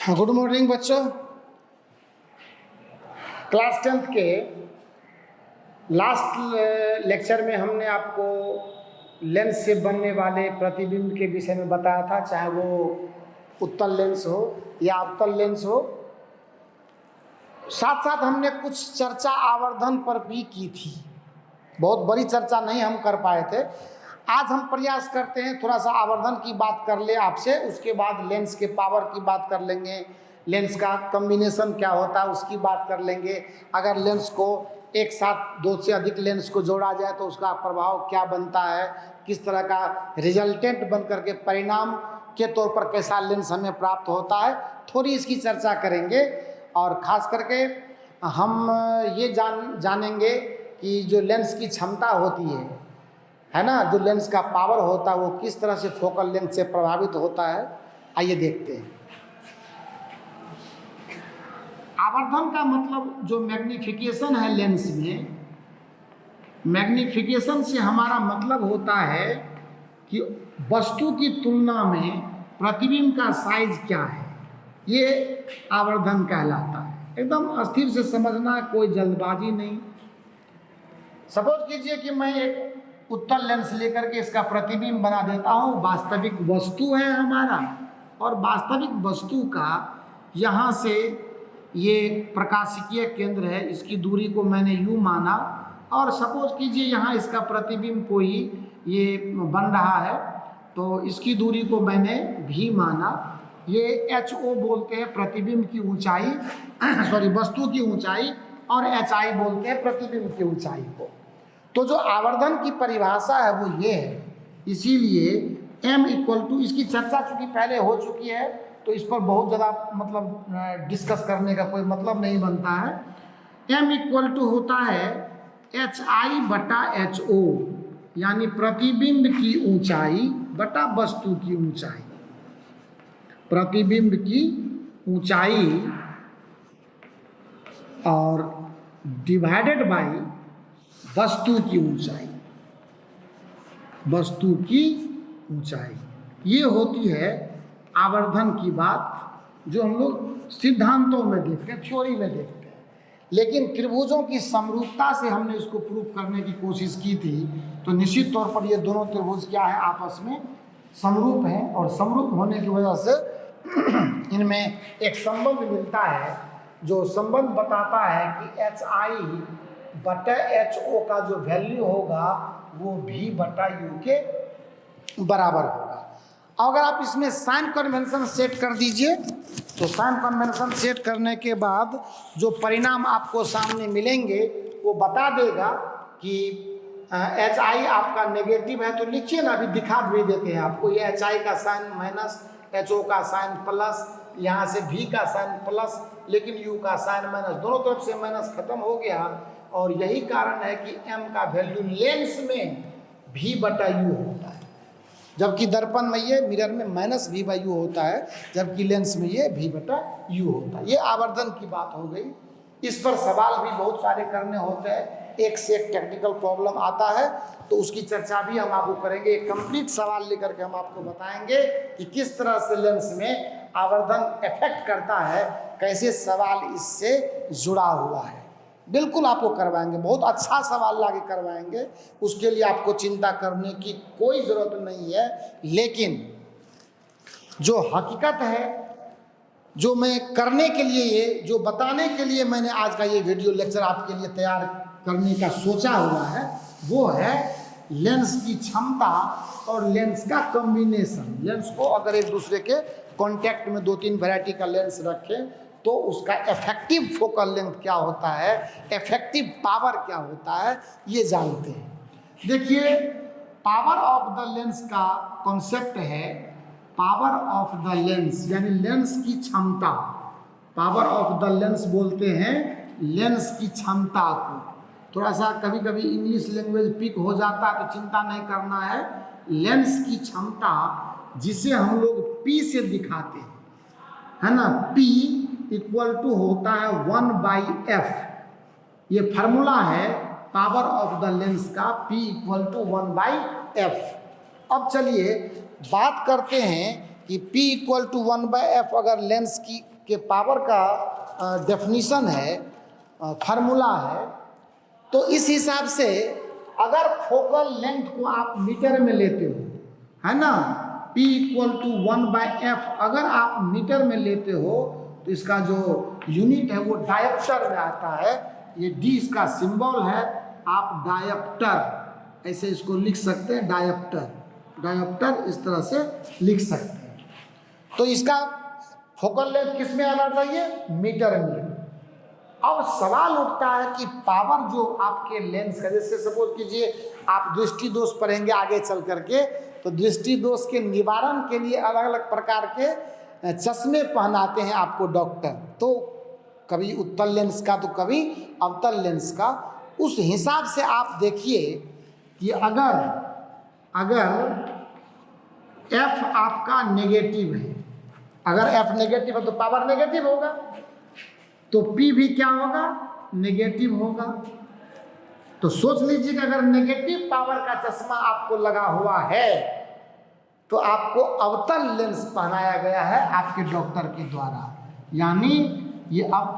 Good morning बच्चों। Class 10th के last lecture में हमने आपको लेंस से बनने वाले प्रतिबिंब के विषय में बताया था, चाहे वो उत्तल लेंस हो या अवतल लेंस हो। साथ साथ हमने कुछ चर्चा आवर्धन पर भी की थी। बहुत बड़ी चर्चा नहीं हम कर पाए थे। आज हम प्रयास करते हैं थोड़ा सा आवर्धन की बात कर ले आपसे, उसके बाद लेंस के पावर की बात कर लेंगे, लेंस का कॉम्बिनेशन क्या होता है उसकी बात कर लेंगे। अगर लेंस को एक साथ दो से अधिक लेंस को जोड़ा जाए तो उसका प्रभाव क्या बनता है, किस तरह का रिजल्टेंट बन करके परिणाम के तौर पर कैसा लेंस हमें प्राप्त होता है, थोड़ी इसकी चर्चा करेंगे। और ख़ास करके हम ये जानेंगे कि जो लेंस की क्षमता होती है ना, जो लेंस का पावर होता है वो किस तरह से फोकल लेंथ से प्रभावित होता है। आइए देखते हैं। आवर्धन का मतलब जो मैग्निफिकेशन है लेंस में, मैग्निफिकेशन से हमारा मतलब होता है कि वस्तु की तुलना में प्रतिबिंब का साइज क्या है, ये आवर्धन कहलाता है। एकदम अस्थिर से समझना, कोई जल्दबाजी नहीं। सपोज कीजिए कि मैं एक उत्तल लेंस लेकर के इसका प्रतिबिंब बना देता हूँ। वास्तविक वस्तु है हमारा, और वास्तविक वस्तु का यहाँ से ये प्रकाशिकीय केंद्र है, इसकी दूरी को मैंने यू माना। और सपोज कीजिए यहाँ इसका प्रतिबिंब कोई ये बन रहा है, तो इसकी दूरी को मैंने भी माना। ये HO बोलते हैं प्रतिबिंब की ऊंचाई, सॉरी वस्तु की ऊंचाई, और HI बोलते हैं प्रतिबिंब की ऊंचाई को। तो जो आवर्धन की परिभाषा है वो ये है। इसीलिए M इक्वल टू, इसकी चर्चा चूँकि पहले हो चुकी है तो इस पर बहुत ज़्यादा मतलब डिस्कस करने का कोई मतलब नहीं बनता है। M इक्वल टू होता है HI बटा HO, यानी प्रतिबिंब की ऊंचाई बटा वस्तु की ऊंचाई। प्रतिबिंब की ऊंचाई और डिवाइडेड बाई वस्तु की ऊंचाई, वस्तु की ऊंचाई, ये होती है आवर्धन की बात, जो हम लोग सिद्धांतों में देखते हैं, थ्योरी में देखते हैं। लेकिन त्रिभुजों की समरूपता से हमने इसको प्रूव करने की कोशिश की थी, तो निश्चित तौर पर ये दोनों त्रिभुज क्या है, आपस में समरूप हैं। और समरूप होने की वजह से इनमें एक संबंध मिलता है, जो संबंध बताता है कि HI बटा HO का जो वैल्यू होगा वो V बटा U के बराबर होगा। अगर आप इसमें साइन कन्वेंशन सेट कर दीजिए, तो साइन कन्वेंशन सेट करने के बाद जो परिणाम आपको सामने मिलेंगे वो बता देगा कि HI आपका नेगेटिव है, तो लिखिए ना, अभी दिखा भी देते हैं आपको। ये HI का साइन माइनस, HO का साइन प्लस, यहाँ से V का साइन प्लस, लेकिन U का साइन माइनस, दोनों तरफ से माइनस खत्म हो गया। और यही कारण है कि M का वैल्यू लेंस में V बटा U होता है, जबकि दर्पण में ये, मिरर में माइनस V बाई U होता है, जबकि लेंस में ये V बटा U होता है। ये आवर्धन की बात हो गई। इस पर सवाल भी बहुत सारे करने होते हैं, एक से एक टेक्निकल प्रॉब्लम आता है, तो उसकी चर्चा भी हम आपको करेंगे। एक कंप्लीट सवाल लेकर के हम आपको बताएंगे कि किस तरह से लेंस में आवर्धन इफेक्ट करता है, कैसे सवाल इससे जुड़ा हुआ है, बिल्कुल आपको करवाएंगे। बहुत अच्छा सवाल लाके करवाएंगे, उसके लिए आपको चिंता करने की कोई ज़रूरत नहीं है। लेकिन जो हकीकत है, जो मैं करने के लिए, ये जो बताने के लिए मैंने आज का ये वीडियो लेक्चर आपके लिए तैयार करने का सोचा हुआ है, वो है लेंस की क्षमता और लेंस का कॉम्बिनेशन। लेंस को अगर एक दूसरे के कांटेक्ट में 2-3 वैरायटी का लेंस रखें तो उसका इफेक्टिव फोकल लेंथ क्या होता है, इफेक्टिव पावर क्या होता है, ये जानते हैं। देखिए, पावर ऑफ द लेंस का कॉन्सेप्ट है पावर ऑफ द लेंस, यानी लेंस की क्षमता। पावर ऑफ द लेंस बोलते हैं लेंस की क्षमता को। थोड़ा सा कभी कभी इंग्लिश लैंग्वेज पिक हो जाता है तो चिंता नहीं करना है। लेंस की क्षमता, जिसे हम लोग P से दिखाते हैं, है ना, P इक्वल टू होता है 1/f। ये फार्मूला है पावर ऑफ द लेंस का, P इक्वल टू 1/f। अब चलिए बात करते हैं कि P इक्वल टू 1/f अगर लेंस की के पावर का डेफिनीशन है, फार्मूला है, तो इस हिसाब से अगर फोकल लेंथ को आप मीटर में लेते हो, है ना, P = 1/f अगर आप मीटर में लेते हो तो इसका जो यूनिट है वो डायोप्टर में आता है। ये D इसका सिंबल है, आप डायोप्टर ऐसे इसको लिख सकते हैं, डायोप्टर, डायोप्टर इस तरह से लिख सकते हैं। तो इसका फोकल लेंथ किस में आना चाहिए? मीटर में। अब सवाल उठता है कि पावर जो आपके लेंस का, जैसे सपोज कीजिए आप दृष्टि दोष पढ़ेंगे आगे चल करके, तो दृष्टि दोष के निवारण के लिए अलग अलग प्रकार के चश्मे पहनाते हैं आपको डॉक्टर, तो कभी उत्तल लेंस का तो कभी अवतल लेंस का। उस हिसाब से आप देखिए कि अगर F आपका नेगेटिव है, अगर F नेगेटिव है तो पावर नेगेटिव होगा, तो P भी क्या होगा? नेगेटिव होगा। तो सोच लीजिए कि अगर नेगेटिव पावर का चश्मा आपको लगा हुआ है तो आपको अवतल लेंस पहनाया गया है आपके डॉक्टर के द्वारा, यानी ये अवतल